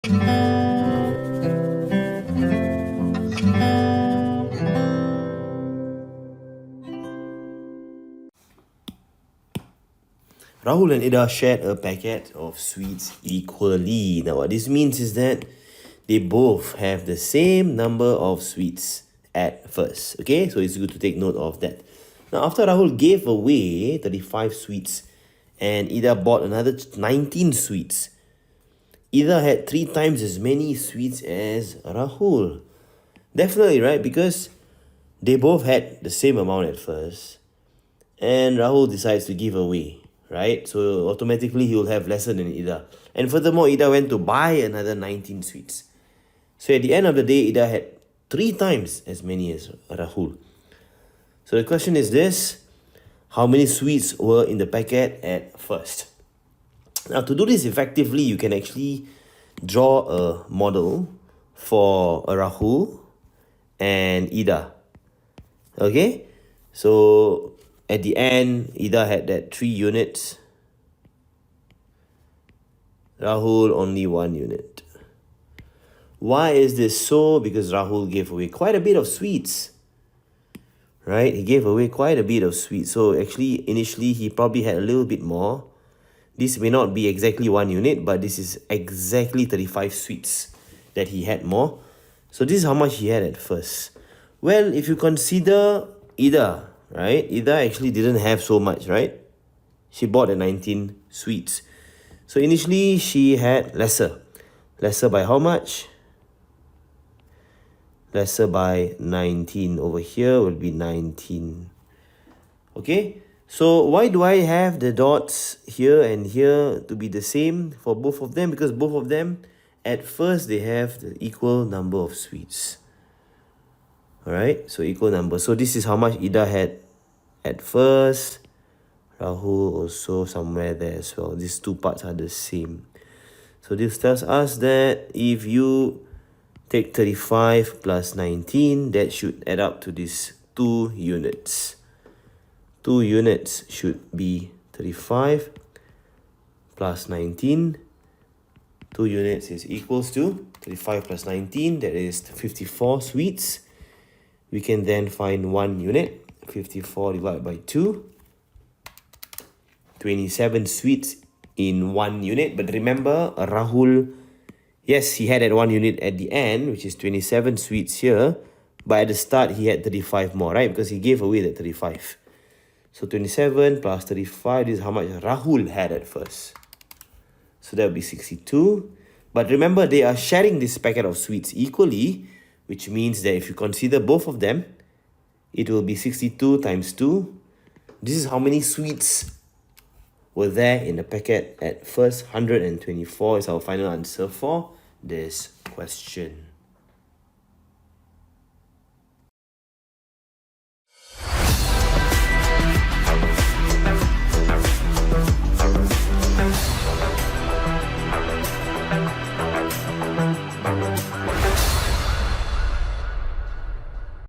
Rahul and Ida shared a packet of sweets equally. Now what this means is that they both have the same number of sweets at first. Okay, so it's good to take note of that. Now after Rahul gave away 35 sweets and Ida bought another 19 sweets, Ida had 3 times as many sweets as Rahul. Definitely, right? Because they both had the same amount at first and Rahul decides to give away, right? So automatically he will have lesser than Ida. And furthermore, Ida went to buy another 19 sweets. So at the end of the day, Ida had 3 times as many as Rahul. So the question is this: how many sweets were in the packet at first? Now to do this effectively, you can actually draw a model for a Rahul and Ida. Okay? So at the end, Ida had that 3 units. Rahul only 1 unit. Why is this so? Because Rahul gave away quite a bit of sweets. Right? He gave away quite a bit of sweets. So actually, initially, he probably had a little bit more. This may not be exactly 1 unit, but this is exactly 35 sweets that he had more. So this is how much he had at first. Well, if you consider Ida, right? Ida actually didn't have so much, right? She bought 19 sweets. So initially, she had lesser. Lesser by how much? Lesser by 19. Over here will be 19. Okay? So why do I have the dots here and here to be the same for both of them? Because both of them, at first, they have the equal number of sweets. Alright? So equal number. So this is how much Ida had at first. Rahul also somewhere there as well. These two parts are the same. So this tells us that if you take 35 plus 19, that should add up to these 2 units. 2 units should be 35 plus 19. 2 units is equals to 35 plus 19, that is 54 sweets. We can then find 1 unit. 54 divided by 2. 27 sweets in 1 unit. But remember, Rahul, yes, he had that 1 unit at the end, which is 27 sweets here. But at the start, he had 35 more, right? Because he gave away that 35. So 27 plus 35, this is how much Rahul had at first. So that would be 62. But remember, they are sharing this packet of sweets equally, which means that if you consider both of them, it will be 62 times 2. This is how many sweets were there in the packet at first. 124 is our final answer for this question.